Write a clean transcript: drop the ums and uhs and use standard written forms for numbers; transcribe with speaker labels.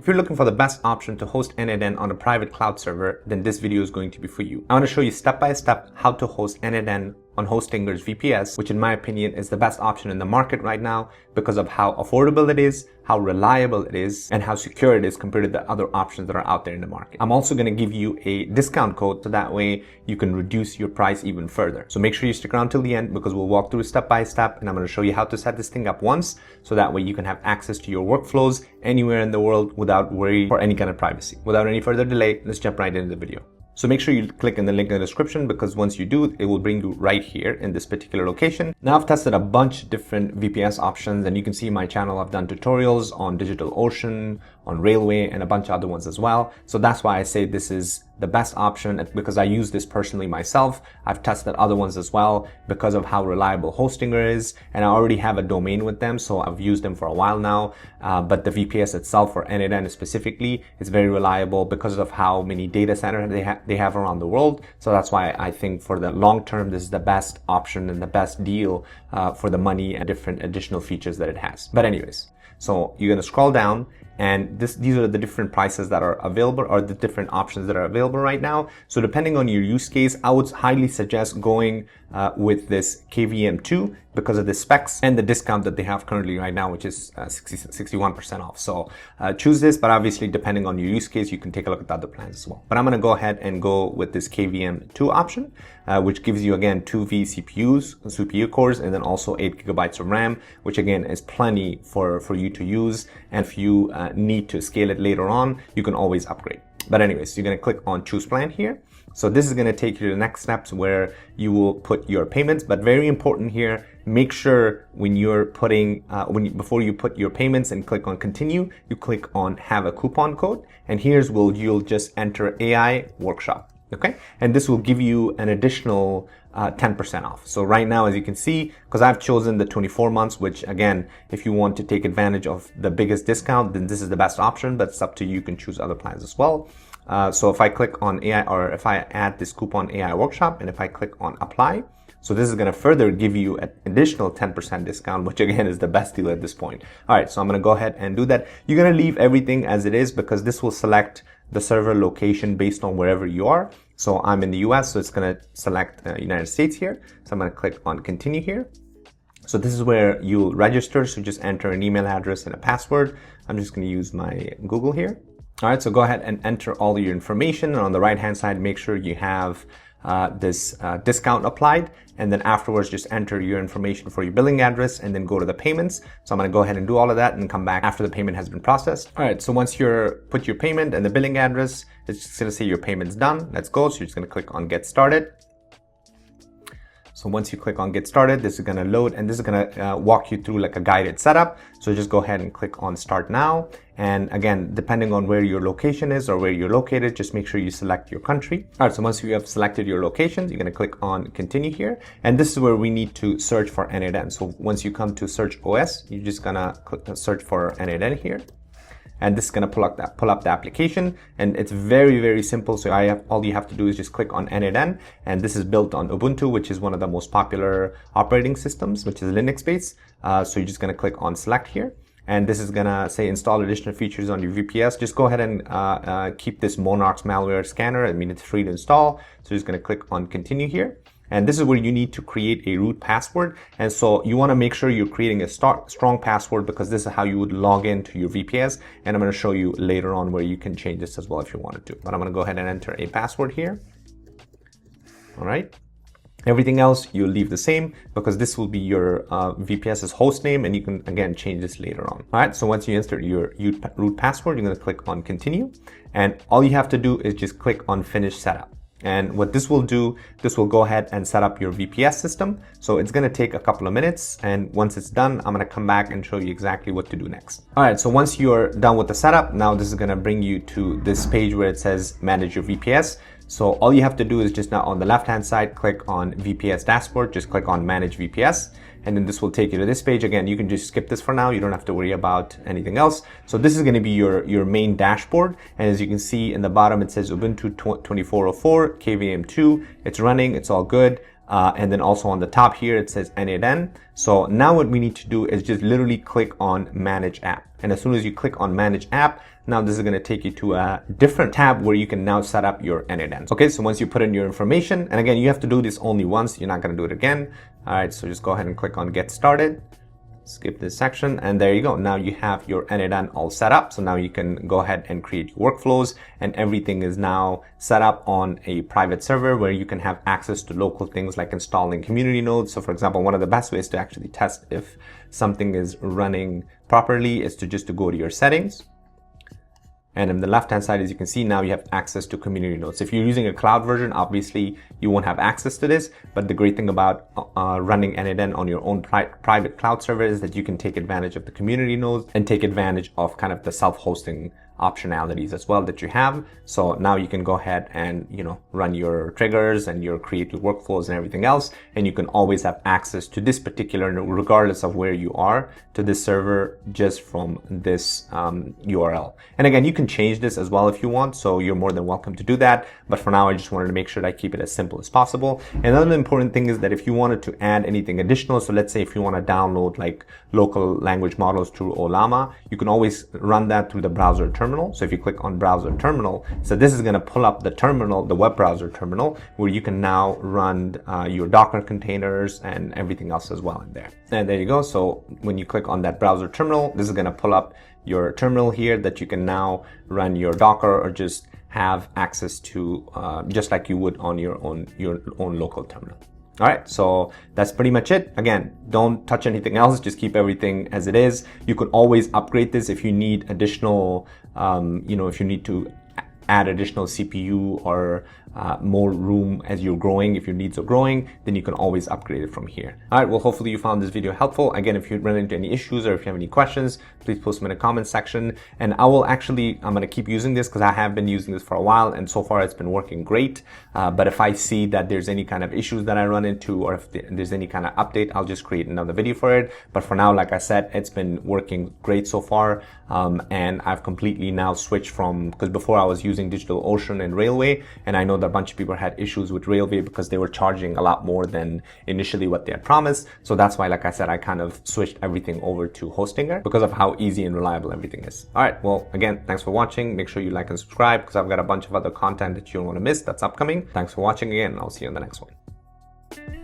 Speaker 1: If you're looking for the best option to host n8n on a private cloud server, then this video is going to be for you. I want to show you step by step how to host n8n on Hostinger's VPS, which in my opinion is the best option in the market right now because of how affordable it is, how reliable it is, and how secure it is compared to the other options that are out there in the market. I'm also going to give you a discount code so that way you can reduce your price even further. So make sure you stick around till the end because we'll walk through step by step and I'm going to show you how to set this thing up once so that way you can have access to your workflows anywhere in the world without worry for any kind of privacy. Without any further delay, let's jump right into the video. So make sure you click in the link in the description because once you do, it will bring you right here in this particular location. Now I've tested a bunch of different VPS options and you can see my channel. I've done tutorials on DigitalOcean, on Railway, and a bunch of other ones as well. So that's why I say this is the best option because I use this personally myself. I've tested other ones as well because of how reliable Hostinger is, and I already have a domain with them, so I've used them for a while now. But the VPS itself for n8n specifically is very reliable because of how many data centers they have around the world. So that's why I think for the long term, this is the best option and the best deal for the money and different additional features that it has. But anyways, so you're going to scroll down and these are the different prices that are available or the different options that are available right now. So depending on your use case, I would highly suggest going with this KVM2 because of the specs and the discount that they have currently right now, which is 61% off. So choose this, but obviously depending on your use case, you can take a look at the other plans as well. But I'm going to go ahead and go with this KVM2 option, which gives you again 2 CPU cores, and then also 8 GB of RAM, which again is plenty for you to use. And if you need to scale it later on, you can always upgrade. But anyways, you're going to click on choose plan here. So this is going to take you to the next steps where you will put your payments, but very important here, make sure when you're putting, before you put your payments and click on continue, you click on have a coupon code. And here's where you'll just enter AI workshop. Okay. And this will give you an additional 10% off. So right now, as you can see, because I've chosen the 24 months, which again, if you want to take advantage of the biggest discount, then this is the best option, but it's up to you. You can choose other plans as well. So if I click on AI, or if I add this coupon AI workshop, and if I click on apply, so this is going to further give you an additional 10% discount, which again is the best deal at this point. All right. So I'm going to go ahead and do that. You're going to leave everything as it is because this will select the server location based on wherever you are. So I'm in the US, so it's going to select United States here. So I'm going to click on continue here. So this is where you'll register. So just enter an email address and a password. I'm just going to use my Google here. All right, so go ahead and enter all your information. And on the right-hand side, make sure you have this discount applied. And then afterwards, just enter your information for your billing address and then go to the payments. So I'm going to go ahead and do all of that and come back after the payment has been processed. All right, so once you're put your payment and the billing address, it's just going to say your payment's done. Let's go. So you're just going to click on get started. So once you click on get started, this is going to load and this is going to walk you through like a guided setup. So just go ahead and click on start now. And again, depending on where your location is or where you're located, just make sure you select your country. All right, so once you have selected your locations, you're going to click on continue here. And this is where we need to search for n8n. So once you come to search OS, you're just going to click search for n8n here. And this is going to pull up the application, and it's very, very simple. So all you have to do is just click on n8n, and this is built on Ubuntu, which is one of the most popular operating systems, which is Linux based. So you're just going to click on select here, and this is going to say install additional features on your VPS. Just go ahead and keep this Monarchs malware scanner. I mean, it's free to install. So you're just going to click on continue here. And this is where you need to create a root password. And so you want to make sure you're creating a strong password because this is how you would log into your VPS. And I'm going to show you later on where you can change this as well if you wanted to. But I'm going to go ahead and enter a password here. All right. Everything else you'll leave the same because this will be your VPS's host name, and you can again change this later on. All right. So once you enter your root password, you're going to click on continue. And all you have to do is just click on finish setup. And what this will do, this will go ahead and set up your VPS system. So it's going to take a couple of minutes. And once it's done, I'm going to come back and show you exactly what to do next. All right. So once you're done with the setup, now this is going to bring you to this page where it says manage your VPS. So all you have to do is just now on the left-hand side, click on VPS dashboard, just click on manage VPS. And then this will take you to this page. Again, you can just skip this for now. You don't have to worry about anything else. So this is going to be your main dashboard. And as you can see in the bottom, it says Ubuntu 2404, KVM2. It's running. It's all good. And then also on the top here, it says n8n. So now what we need to do is just literally click on manage app. And as soon as you click on manage app, Now this is going to take you to a different tab where you can now set up your n8n. Okay, so once you put in your information, and again, you have to do this only once, you're not going to do it again. All right, so just go ahead and click on get started. Skip this section, and there you go. Now you have your n8n all set up. So now you can go ahead and create your workflows, and everything is now set up on a private server where you can have access to local things like installing community nodes. So for example, one of the best ways to actually test if something is running properly is to just go to your settings. And on the left-hand side, as you can see, now you have access to community nodes. If you're using a cloud version, obviously you won't have access to this. But the great thing about running n8n on your own private cloud server is that you can take advantage of the community nodes and take advantage of kind of the self-hosting optionalities as well that you have. So now you can go ahead and, run your triggers and create your workflows and everything else. And you can always have access to this particular, regardless of where you are, to this server just from this URL. And again, you can change this as well if you want. So you're more than welcome to do that. But for now, I just wanted to make sure that I keep it as simple as possible. And another important thing is that if you wanted to add anything additional, so let's say if you want to download like local language models through Ollama, you can always run that through the browser terminal. So if you click on browser terminal, so this is going to pull up the terminal, the web browser terminal, where you can now run your Docker containers and everything else as well in there. And there you go. So when you click on that browser terminal, this is going to pull up your terminal here that you can now run your Docker or just have access to just like you would on your own local terminal. All right, so that's pretty much it. Again, don't touch anything else. Just keep everything as it is. You could always upgrade this if you need additional, if you need to add additional CPU or more room as you're growing. If your needs are growing, then you can always upgrade it from here. All right, well, hopefully you found this video helpful. Again, if you run into any issues or if you have any questions, please post them in the comment section. And I'm going to keep using this because I have been using this for a while and so far it's been working great. But if I see that there's any kind of issues that I run into or if there's any kind of update, I'll just create another video for it. But for now, like I said, it's been working great so far. And I've completely now switched from, because before I was using DigitalOcean and Railway, and I know that a bunch of people had issues with Railway because they were charging a lot more than initially what they had promised. So that's why, like I said, I kind of switched everything over to Hostinger because of how easy and reliable everything is. All right, well, again, thanks for watching. Make sure you like and subscribe because I've got a bunch of other content that you don't want to miss that's upcoming. Thanks for watching again, and I'll see you in the next one.